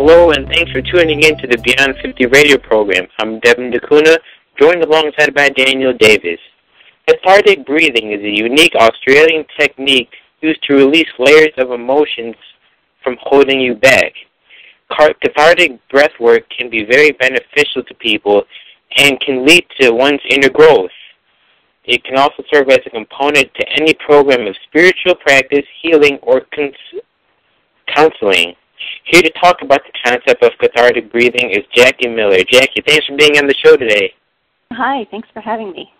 Hello, and thanks for tuning in to the Beyond 50 radio program. I'm Devin DeCuna, joined alongside by Daniel Davis. Cathartic breathing is a unique Australian technique used to release layers of emotions from holding you back. Cathartic breathwork can be very beneficial to people and can lead to one's inner growth. It can also serve as a component to any program of spiritual practice, healing, or counseling. Here to talk about the concept of cathartic breathing is Jackie Miller. Jackie, thanks for being on the show today. Hi, thanks for having me.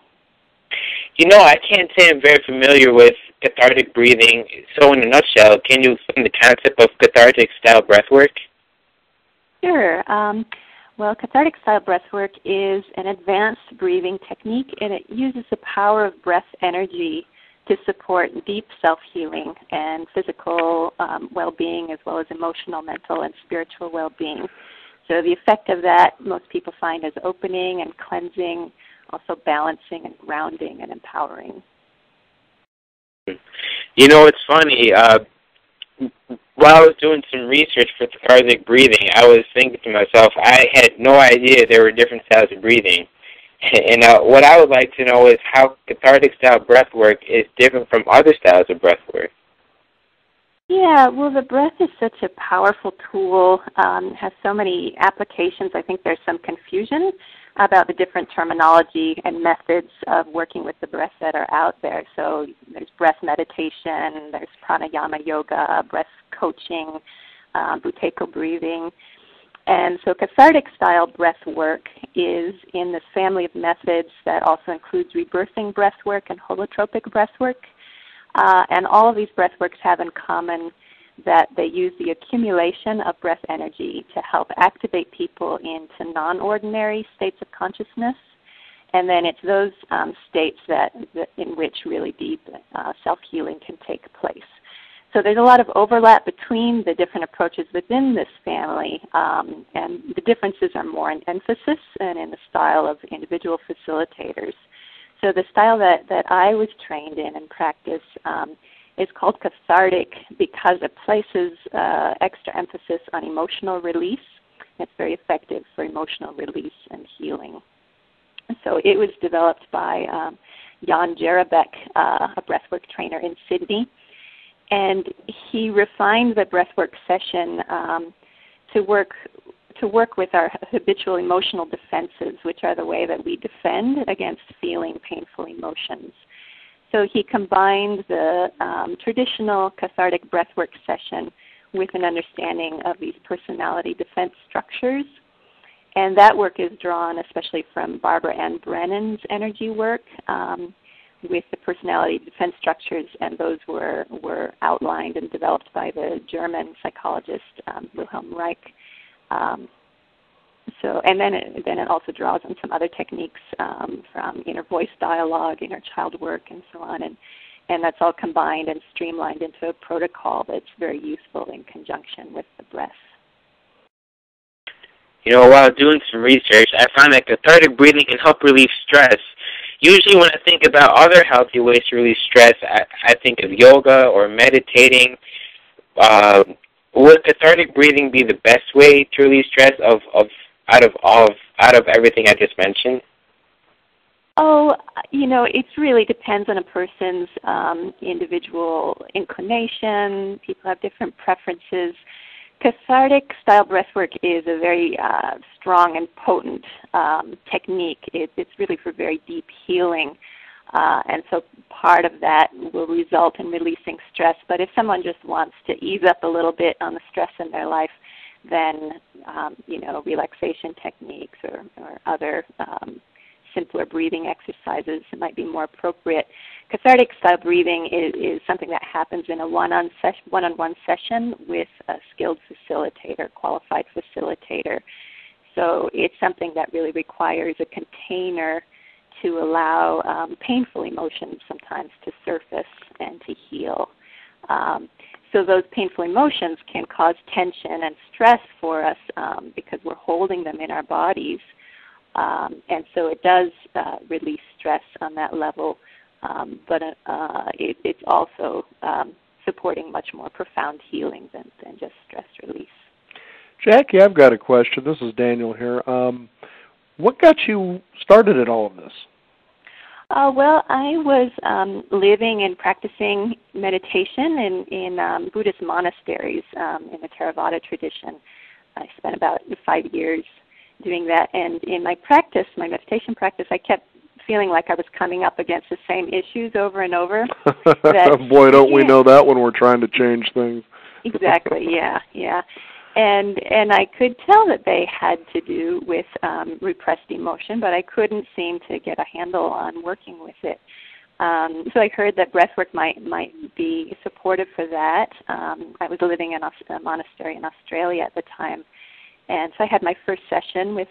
You know, I can't say I'm very familiar with cathartic breathing. So in a nutshell, can you explain the concept of cathartic-style breathwork? Sure. Well, cathartic-style breathwork is an advanced breathing technique, and it uses the power of breath energy to support deep self-healing and physical well-being, as well as emotional, mental, and spiritual well-being. So the effect of that, most people find, is opening and cleansing, also balancing and grounding and empowering. You know, it's funny. While I was doing some research for cathartic breathing, I was thinking to myself, I had no idea there were different styles of breathing. And what I would like to know is how cathartic-style breathwork is different from other styles of breathwork. Yeah, well, the breath is such a powerful tool, has so many applications. I think there's some confusion about the different terminology and methods of working with the breath that are out there. So there's breath meditation, there's pranayama yoga, breath coaching, buteyko breathing. And so cathartic-style breath work is in this family of methods that also includes rebirthing breath work and holotropic breath work. And all of these breath works have in common that they use the accumulation of breath energy to help activate people into non-ordinary states of consciousness. And then it's those states that in which really deep self-healing can take place. So there's a lot of overlap between the different approaches within this family, and the differences are more in emphasis and in the style of individual facilitators. So the style that I was trained in and practice is called cathartic because it places extra emphasis on emotional release. It's very effective for emotional release and healing. So it was developed by Jan Jarabek, a breathwork trainer in Sydney. And he refined the breathwork session to work with our habitual emotional defenses, which are the way that we defend against feeling painful emotions. So he combined the traditional cathartic breathwork session with an understanding of these personality defense structures. And that work is drawn especially from Barbara Ann Brennan's energy work, with the personality defense structures, and those were outlined and developed by the German psychologist Wilhelm Reich. And then it also draws on some other techniques from inner voice dialogue, inner child work, and so on, and that's all combined and streamlined into a protocol that's very useful in conjunction with the breath. You know, while doing some research, I found that cathartic breathing can help relieve stress. Usually when I think about other healthy ways to release stress, I think of yoga or meditating. Would cathartic breathing be the best way to release stress out of everything I just mentioned? Oh, you know, it really depends on a person's individual inclination. People have different preferences. Cathartic-style breathwork is a very strong and potent technique. It's really for very deep healing, and so part of that will result in releasing stress. But if someone just wants to ease up a little bit on the stress in their life, then relaxation techniques or other simpler breathing exercises might be more appropriate. Cathartic-style breathing is something that happens in a one-on-one session with a skilled facilitator, qualified facilitator. So it's something that really requires a container to allow painful emotions sometimes to surface and to heal. So those painful emotions can cause tension and stress for us because we're holding them in our bodies. And so it does release stress on that level, but it's also supporting much more profound healing than just stress release. Jackie, I've got a question. This is Daniel here. What got you started at all of this? Well, I was living and practicing meditation in Buddhist monasteries in the Theravada tradition. I spent about 5 years doing that, and in my practice, my meditation practice, I kept feeling like I was coming up against the same issues over and over. Boy, don't we know that when we're trying to change things. Exactly, yeah. And I could tell that they had to do with repressed emotion, but I couldn't seem to get a handle on working with it. So I heard that breathwork might be supportive for that. I was living in a monastery in Australia at the time, and so I had my first session with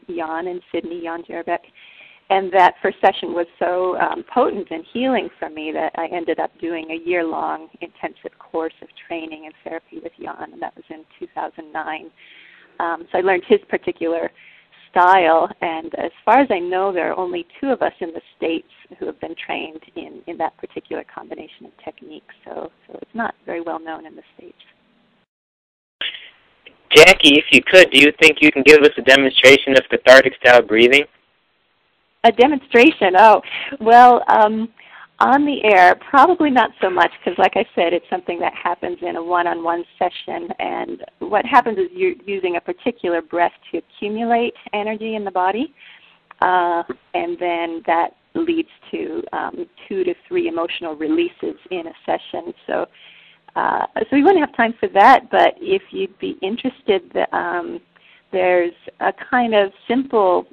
Jan in Sydney, Jan Jerbeck. And that first session was so potent and healing for me that I ended up doing a year-long intensive course of training and therapy with Jan, and that was in 2009. So I learned his particular style, and as far as I know, there are only 2 of us in the States who have been trained in that particular combination of techniques, so it's not very well known in the States. Jackie, if you could, do you think you can give us a demonstration of cathartic-style breathing? A demonstration? Oh, well, on the air, probably not so much because, like I said, it's something that happens in a one-on-one session. And what happens is you're using a particular breath to accumulate energy in the body, and then that leads to 2 to 3 emotional releases in a session. So we wouldn't have time for that, but if you'd be interested, there's a kind of simple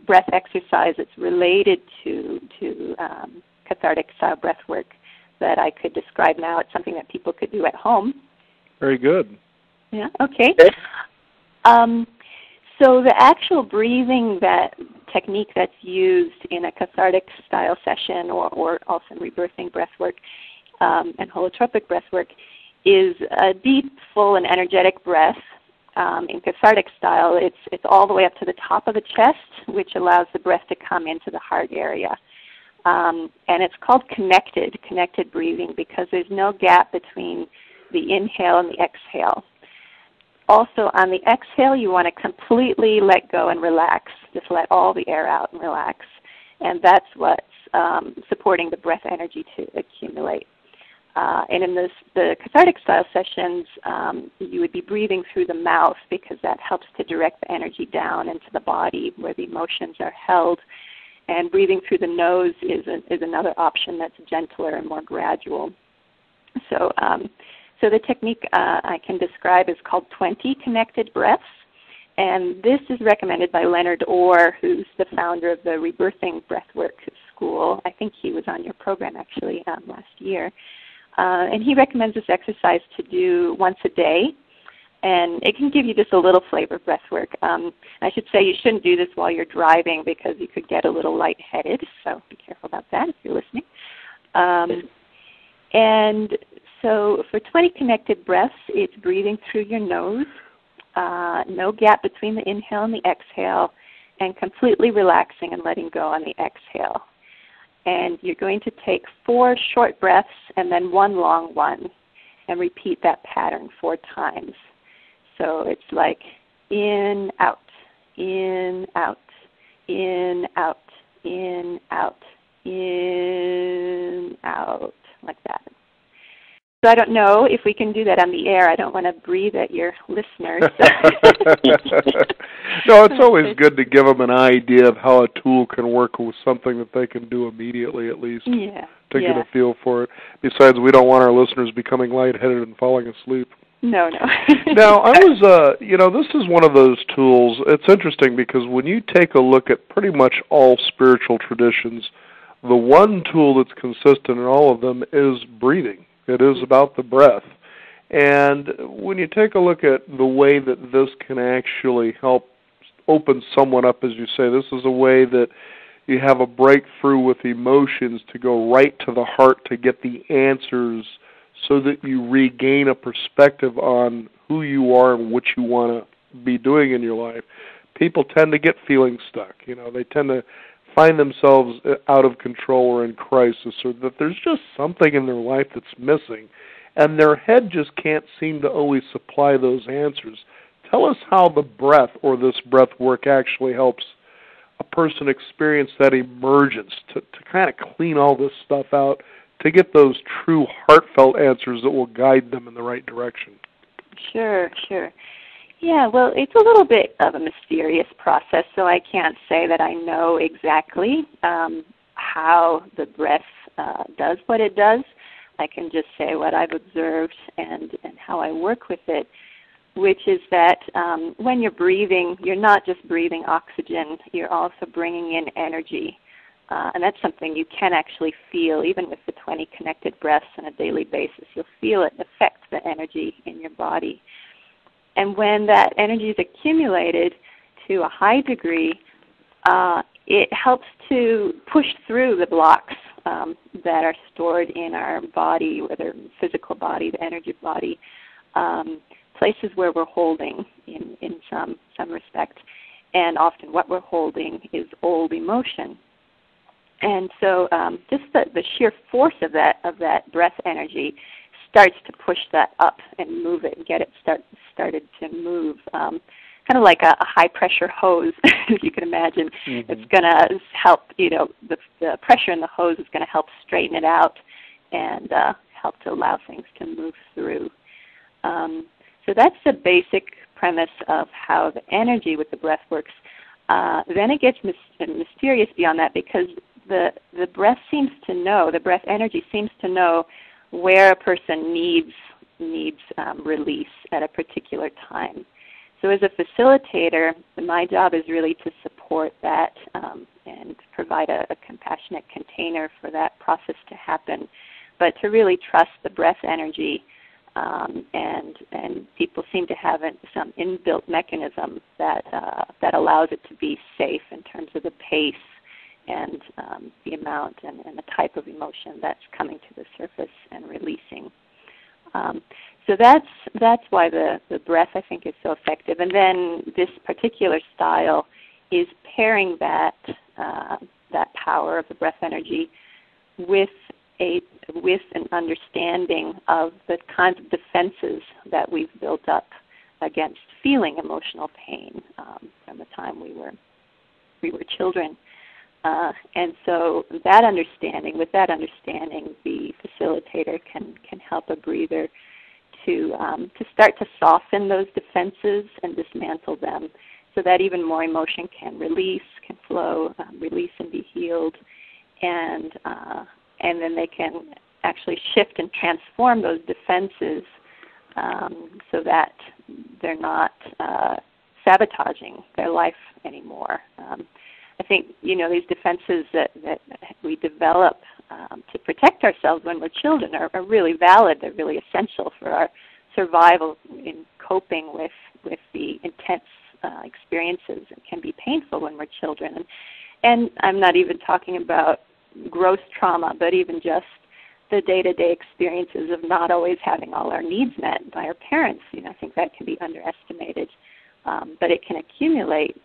breath exercise that's related to cathartic style breath work that I could describe now. It's something that people could do at home. Very good. Yeah, okay. So the actual breathing technique that's used in a cathartic style session or also in rebirthing breath work and holotropic breath work is a deep, full, and energetic breath. In cathartic style, it's all the way up to the top of the chest, which allows the breath to come into the heart area. And it's called connected breathing because there's no gap between the inhale and the exhale. Also, on the exhale, you want to completely let go and relax. Just let all the air out and relax. And that's what's supporting the breath energy to accumulate. And in the cathartic style sessions, you would be breathing through the mouth because that helps to direct the energy down into the body where the emotions are held. And breathing through the nose is another option that's gentler and more gradual. So the technique I can describe is called 20 connected breaths. And this is recommended by Leonard Orr, who's the founder of the Rebirthing Breathwork School. I think he was on your program actually last year. And he recommends this exercise to do once a day, and it can give you just a little flavor of breath work. I should say you shouldn't do this while you're driving because you could get a little lightheaded, so be careful about that if you're listening. And so for 20 connected breaths, it's breathing through your nose, no gap between the inhale and the exhale, and completely relaxing and letting go on the exhale. And you're going to take 4 short breaths and then 1 long one and repeat that pattern 4 times. So it's like in, out, in, out, in, out, in, out, in, out, like that. So I don't know if we can do that on the air. I don't want to breathe at your listeners. No, it's always good to give them an idea of how a tool can work with something that they can do immediately, at least, to get a feel for it. Besides, we don't want our listeners becoming lightheaded and falling asleep. No. Now, I was, this is one of those tools. It's interesting because when you take a look at pretty much all spiritual traditions, the one tool that's consistent in all of them is breathing. It is about the breath. And when you take a look at the way that this can actually help open someone up, as you say, this is a way that you have a breakthrough with emotions to go right to the heart to get the answers so that you regain a perspective on who you are and what you want to be doing in your life. People tend to get feeling stuck. They tend to find themselves out of control or in crisis, or that there's just something in their life that's missing, and their head just can't seem to always supply those answers. tell us how the breath or this breath work actually helps a person experience that emergence, to kind of clean all this stuff out, to get those true heartfelt answers that will guide them in the right direction. Sure. Yeah, well, it's a little bit of a mysterious process, so I can't say that I know exactly how the breath does what it does. I can just say what I've observed and how I work with it, which is that when you're breathing, you're not just breathing oxygen, you're also bringing in energy. And that's something you can actually feel, even with the 20 connected breaths on a daily basis. You'll feel it affect the energy in your body. And when that energy is accumulated to a high degree, it helps to push through the blocks that are stored in our body, whether physical body, the energy body, places where we're holding in some respect. And often what we're holding is old emotion. And so just the sheer force of that breath energy starts to push that up and move it and get it started to move, kind of like a high-pressure hose, if you can imagine. Mm-hmm. It's going to help, the pressure in the hose is going to help straighten it out and help to allow things to move through. So that's the basic premise of how the energy with the breath works. Then it gets mysterious beyond that, because the breath energy seems to know where a person needs release at a particular time. So as a facilitator, my job is really to support that and provide a compassionate container for that process to happen, but to really trust the breath energy. And people seem to have some inbuilt mechanism that allows it to be safe in terms of the pace and the amount and the type of emotion that's coming to the surface and releasing. So that's why the breath, I think, is so effective. And then this particular style is pairing that power of the breath energy with an understanding of the kinds of defenses that we've built up against feeling emotional pain from the time we were children. And so with that understanding, the facilitator can help a breather to start to soften those defenses and dismantle them, so that even more emotion can flow, release and be healed, and then they can actually shift and transform those defenses so that they're not sabotaging their life anymore. I think, these defenses that we develop to protect ourselves when we're children are really valid. They're really essential for our survival in coping with the intense experiences that can be painful when we're children. And I'm not even talking about gross trauma, but even just the day-to-day experiences of not always having all our needs met by our parents. I think that can be underestimated, but it can accumulate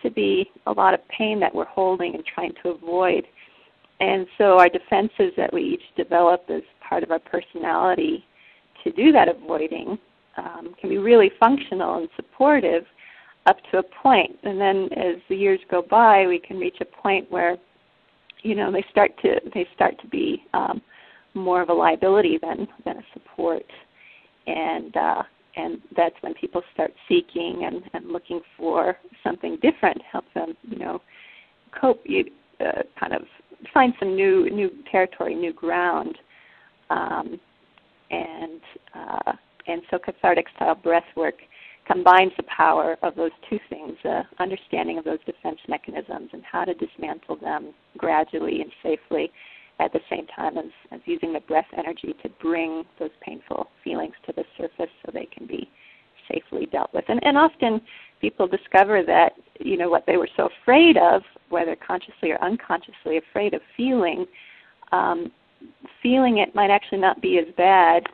to be a lot of pain that we're holding and trying to avoid. And so our defenses that we each develop as part of our personality to do that avoiding can be really functional and supportive up to a point. And then as the years go by, we can reach a point where, they start to be more of a liability than a support. And that's when people start seeking and looking for something different to help them, cope, kind of find some new territory, new ground. And so cathartic style breath work combines the power of those two things, understanding of those defense mechanisms and how to dismantle them gradually and safely, at the same time as using the breath energy to bring those painful feelings to the surface so they can be safely dealt with. And often people discover that, what they were so afraid of, whether consciously or unconsciously afraid of feeling it might actually not be as bad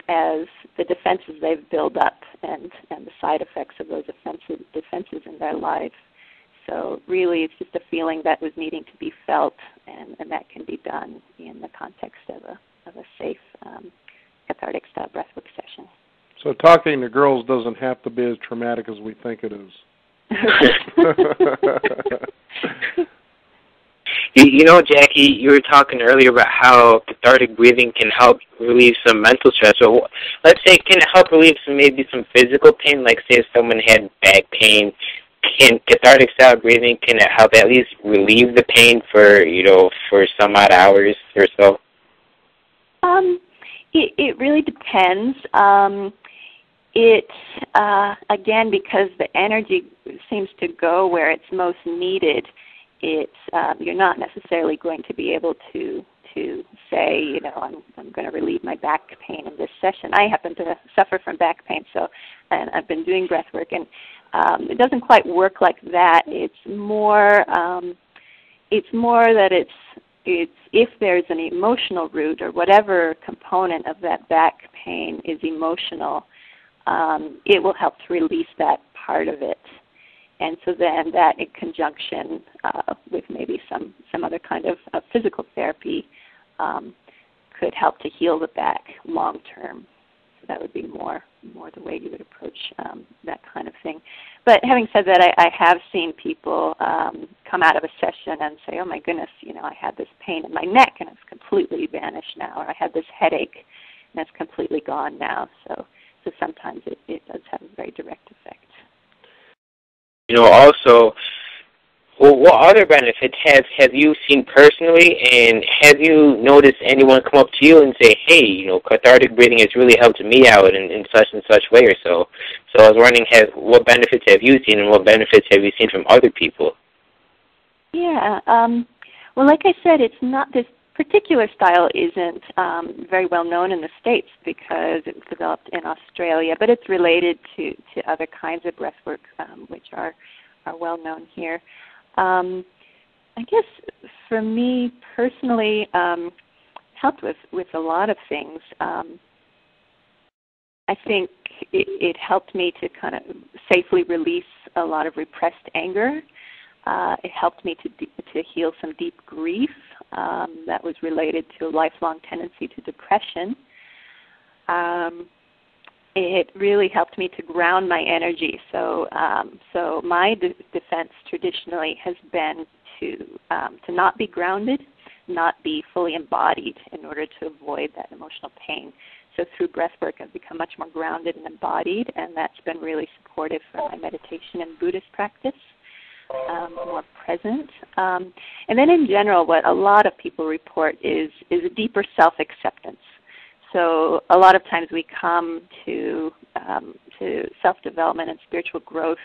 as the defenses they've built up and the side effects of those defenses in their life. So really it's just a feeling that was needing to be felt, and that can be done in the context of a safe cathartic style breathwork session. So talking to girls doesn't have to be as traumatic as we think it is. You know, Jackie, you were talking earlier about how cathartic breathing can help relieve some mental stress. So let's say, can it help relieve maybe some physical pain? Like, say, if someone had back pain, can cathartic style breathing, can it help at least relieve the pain for, for some odd hours or so? It really depends. Again, because the energy seems to go where it's most needed, you're not necessarily going to be able to say, I'm going to relieve my back pain in this session. I happen to suffer from back pain, and I've been doing breath work, and it doesn't quite work like that. It's more that it's if there's an emotional root or whatever component of that back pain is emotional, it will help to release that part of it. And so then that, in conjunction with maybe some other kind of physical therapy, could help to heal the back long term. So that would be more the way you would approach that kind of thing. But having said that, I have seen people come out of a session and say, oh my goodness, I had this pain in my neck and it's completely vanished now, or I had this headache and it's completely gone now. So sometimes it does have a very direct effect. Also, what other benefits have you seen personally, and have you noticed anyone come up to you and say, hey, cathartic breathing has really helped me out in such and such way or so? So I was wondering, what benefits have you seen, and what benefits have you seen from other people? Yeah, well, like I said, it's not this particular style isn't very well known in the States because it was developed in Australia, but it's related to other kinds of breath work, which are well known here. I guess for me personally, helped with a lot of things. I think it helped me to kind of safely release a lot of repressed anger. It helped me to heal some deep grief that was related to a lifelong tendency to depression. It really helped me to ground my energy. So my defense traditionally has been to not be grounded, not be fully embodied in order to avoid that emotional pain. So through breath work, I've become much more grounded and embodied, and that's been really supportive for my meditation and Buddhist practice. More present. And then in general, what a lot of people report is a deeper self-acceptance. So a lot of times we come to self-development and spiritual growth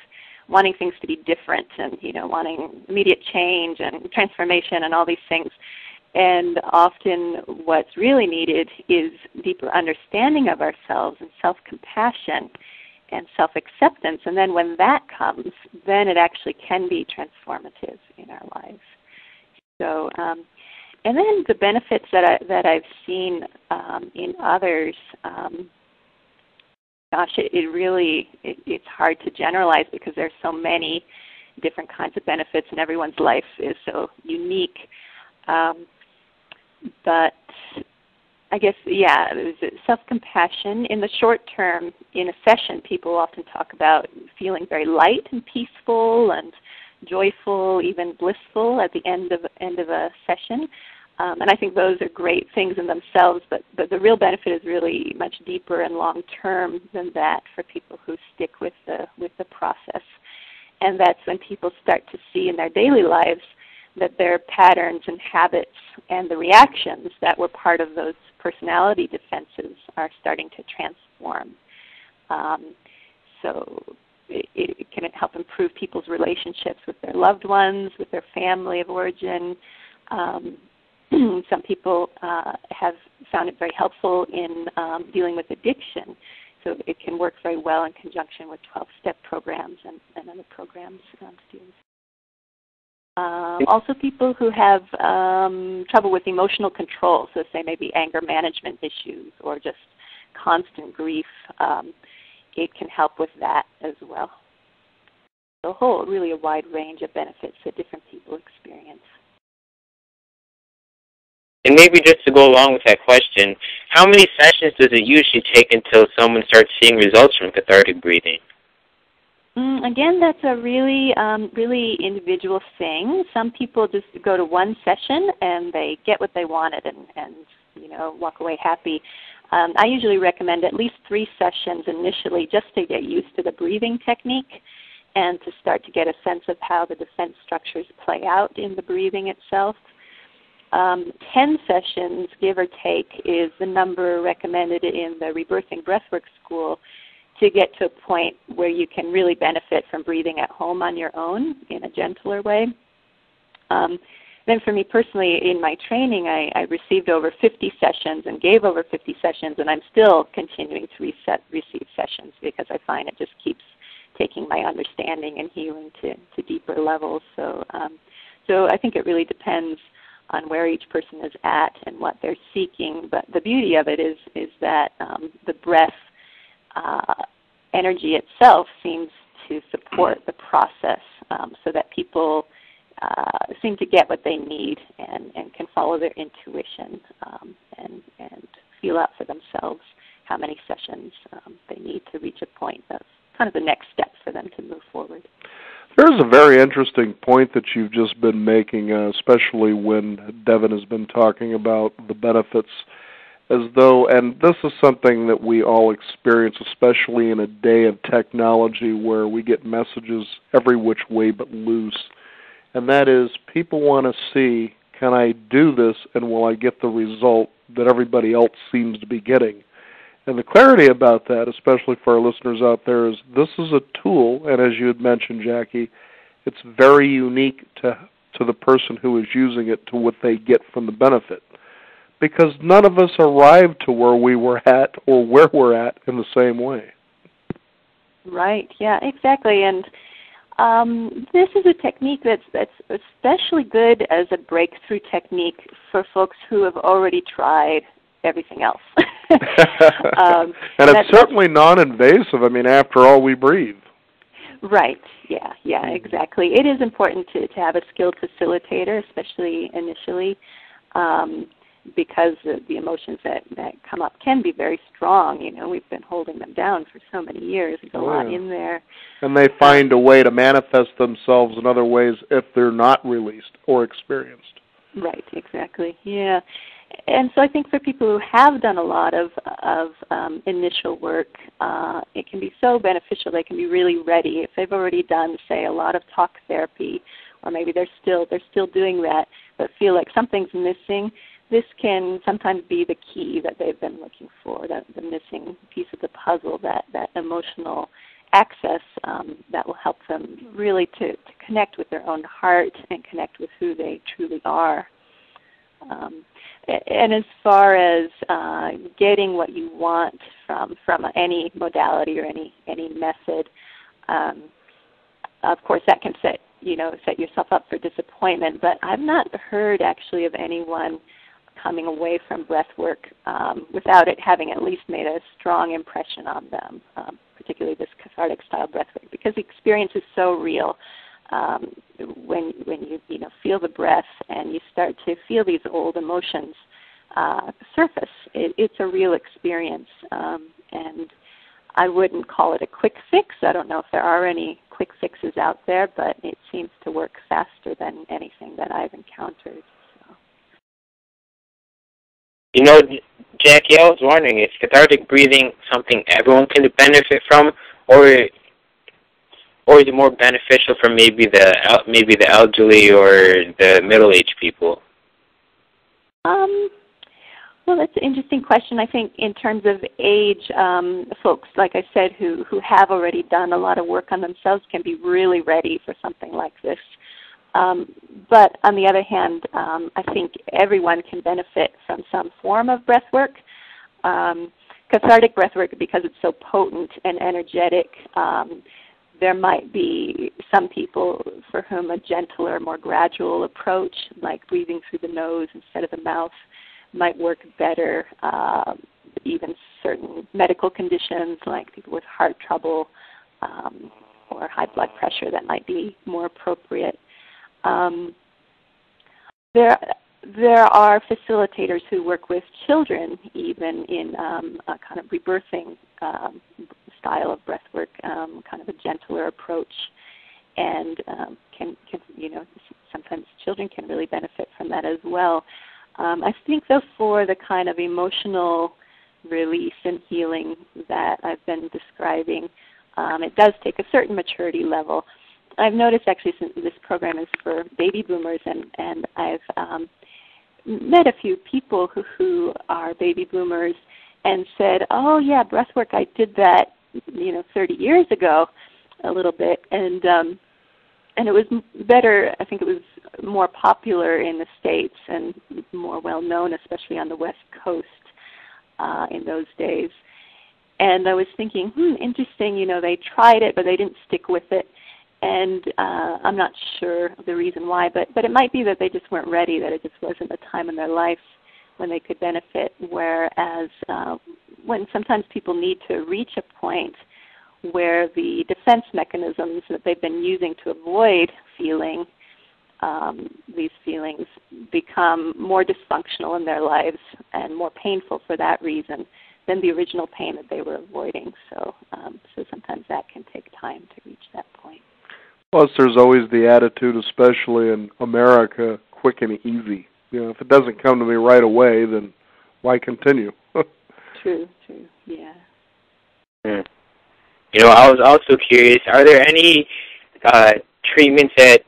wanting things to be different and, wanting immediate change and transformation and all these things. And often what's really needed is deeper understanding of ourselves and self-compassion and self-acceptance, and then when that comes, then it actually can be transformative in our lives. So, and then the benefits that I've seen in others, it's hard to generalize because there's so many different kinds of benefits, and everyone's life is so unique. But I guess, self-compassion. In the short term, in a session, people often talk about feeling very light and peaceful and joyful, even blissful at the end of a session. And I think those are great things in themselves, but the real benefit is really much deeper and long-term than that for people who stick with the process. And that's when people start to see in their daily lives that their patterns and habits and the reactions that were part of those personality defenses are starting to transform. So it can help improve people's relationships with their loved ones, with their family of origin. Some people have found it very helpful in dealing with addiction. So it can work very well in conjunction with 12-step programs and other programs students. Also people who have trouble with emotional control, so say maybe anger management issues or just constant grief, it can help with that as well. So really a wide range of benefits that different people experience. And maybe just to go along with that question, how many sessions does it usually take until someone starts seeing results from cathartic breathing? Again, that's a really, really individual thing. Some people just go to one session and they get what they wanted and walk away happy. I usually recommend at least 3 sessions initially just to get used to the breathing technique and to start to get a sense of how the defense structures play out in the breathing itself. 10 sessions, give or take, is the number recommended in the Rebirthing Breathwork School to get to a point where you can really benefit from breathing at home on your own in a gentler way. Then for me personally, in my training, I received over 50 sessions and gave over 50 sessions, and I'm still continuing to receive sessions because I find it just keeps taking my understanding and healing to deeper levels. So I think it really depends on where each person is at and what they're seeking. But the beauty of it is that the breath energy itself seems to support the process so that people seem to get what they need and can follow their intuition and feel out for themselves how many sessions they need to reach a point of kind of the next step for them to move forward. There's a very interesting point that you've just been making, especially when Devin has been talking about the benefits as though, and this is something that we all experience, especially in a day of technology where we get messages every which way but loose, and that is people want to see, can I do this and will I get the result that everybody else seems to be getting? And the clarity about that, especially for our listeners out there, is this is a tool, and as you had mentioned, Jackie, it's very unique to the person who is using it, to what they get from the benefit. Because none of us arrived to where we were at or where we're at in the same way. Right, yeah, exactly. And this is a technique that's especially good as a breakthrough technique for folks who have already tried everything else. And it's certainly non-invasive. I mean, after all, we breathe. Right, yeah, exactly. It is important to have a skilled facilitator, especially initially, because the emotions that come up can be very strong. We've been holding them down for so many years. There's a lot in there. And they find a way to manifest themselves in other ways if they're not released or experienced. Right, exactly, yeah. And so I think for people who have done a lot of initial work, it can be so beneficial. They can be really ready if they've already done, say, a lot of talk therapy, or maybe they're still doing that, but feel like something's missing. This can sometimes be the key that they've been looking for, the missing piece of the puzzle, that emotional access that will help them really to connect with their own heart and connect with who they truly are. And as far as getting what you want from any modality or any method, of course that can set yourself up for disappointment. But I've not heard actually of anyone coming away from breath work without it having at least made a strong impression on them, particularly this cathartic style breath work, because the experience is so real. When you feel the breath and you start to feel these old emotions surface, it's a real experience, and I wouldn't call it a quick fix. I don't know if there are any quick fixes out there, but it seems to work faster than anything that I've encountered. Jackie, I was wondering, is cathartic breathing something everyone can benefit from, or is it more beneficial for maybe the elderly or the middle-aged people? Well, that's an interesting question. I think in terms of age, folks, like I said, who have already done a lot of work on themselves can be really ready for something like this. But on the other hand, I think everyone can benefit from some form of breath work. Cathartic breath work, because it's so potent and energetic, there might be some people for whom a gentler, more gradual approach, like breathing through the nose instead of the mouth, might work better. Even certain medical conditions, like people with heart trouble or high blood pressure, that might be more appropriate. there are facilitators who work with children even in a kind of rebirthing style of breath work, kind of a gentler approach. And can sometimes children can really benefit from that as well. I think, though, for the kind of emotional release and healing that I've been describing, it does take a certain maturity level. I've noticed, actually, since this program is for baby boomers, and I've met a few people who are baby boomers and said, "Oh, yeah, breathwork, I did that, 30 years ago, a little bit," and it was better. I think it was more popular in the States and more well known, especially on the West Coast in those days. And I was thinking, interesting. They tried it, but they didn't stick with it. And I'm not sure the reason why, but it might be that they just weren't ready, that it just wasn't a time in their life when they could benefit, whereas when sometimes people need to reach a point where the defense mechanisms that they've been using to avoid feeling these feelings become more dysfunctional in their lives and more painful for that reason than the original pain that they were avoiding. So sometimes that can take time to reach that point. Plus, there's always the attitude, especially in America, quick and easy. If it doesn't come to me right away, then why continue? True, yeah. I was also curious, are there any treatments that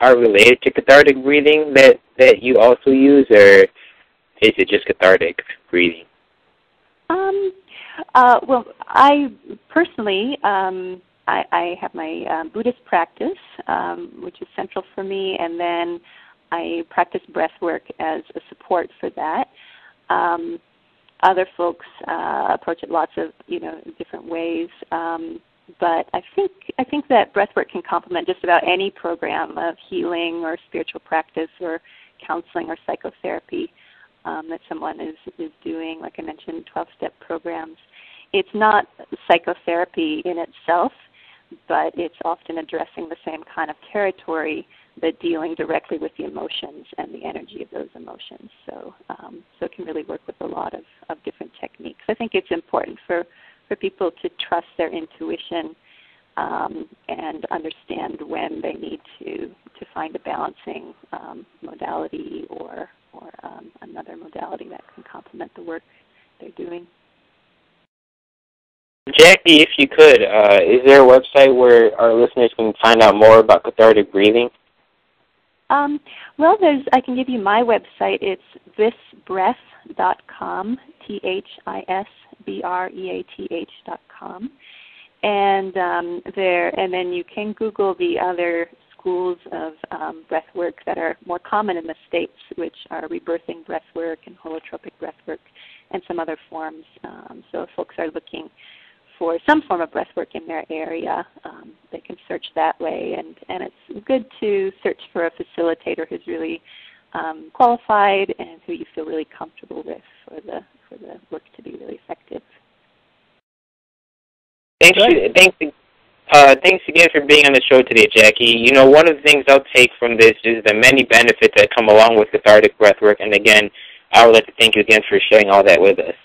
are related to cathartic breathing that you also use, or is it just cathartic breathing? Well, I personally, I have my Buddhist practice, which is central for me, and then I practice breath work as a support for that. Other folks approach it lots of different ways, but I think that breath work can complement just about any program of healing or spiritual practice or counseling or psychotherapy that someone is doing. Like I mentioned, 12-step programs. It's not psychotherapy in itself, but it's often addressing the same kind of territory, but dealing directly with the emotions and the energy of those emotions. So it can really work with a lot of different techniques. I think it's important for people to trust their intuition and understand when they need to find a balancing modality or another modality that can complement the work they're doing. Jackie, if you could, is there a website where our listeners can find out more about cathartic breathing? Well, I can give you my website. It's thisbreath.com, thisbreath.com, and then you can Google the other schools of breath work that are more common in the States, which are rebirthing breath work and holotropic breath work, and some other forms. So if folks are looking for some form of breath work in their area, they can search that way, and it's good to search for a facilitator who's really qualified and who you feel really comfortable with for the work to be really effective. Thanks again for being on the show today, Jackie. One of the things I'll take from this is the many benefits that come along with cathartic breath work, and again, I would like to thank you again for sharing all that with us.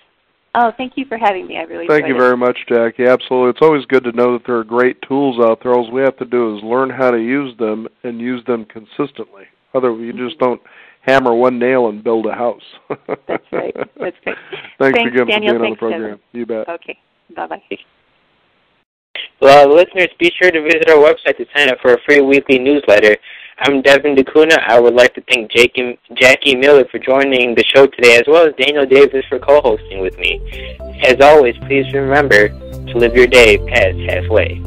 Oh, thank you for having me. I really enjoyed it. Thank you very much, Jackie. Absolutely. It's always good to know that there are great tools out there. All we have to do is learn how to use them and use them consistently. Otherwise, you just don't hammer one nail and build a house. That's right. That's great. Thanks again Daniel, for being on the program. You bet. Okay. Bye-bye. Well, listeners, be sure to visit our website to sign up for a free weekly newsletter. I'm Devin DeCuna. I would like to thank Jackie Miller for joining the show today, as well as Daniel Davis for co-hosting with me. As always, please remember to live your day past halfway.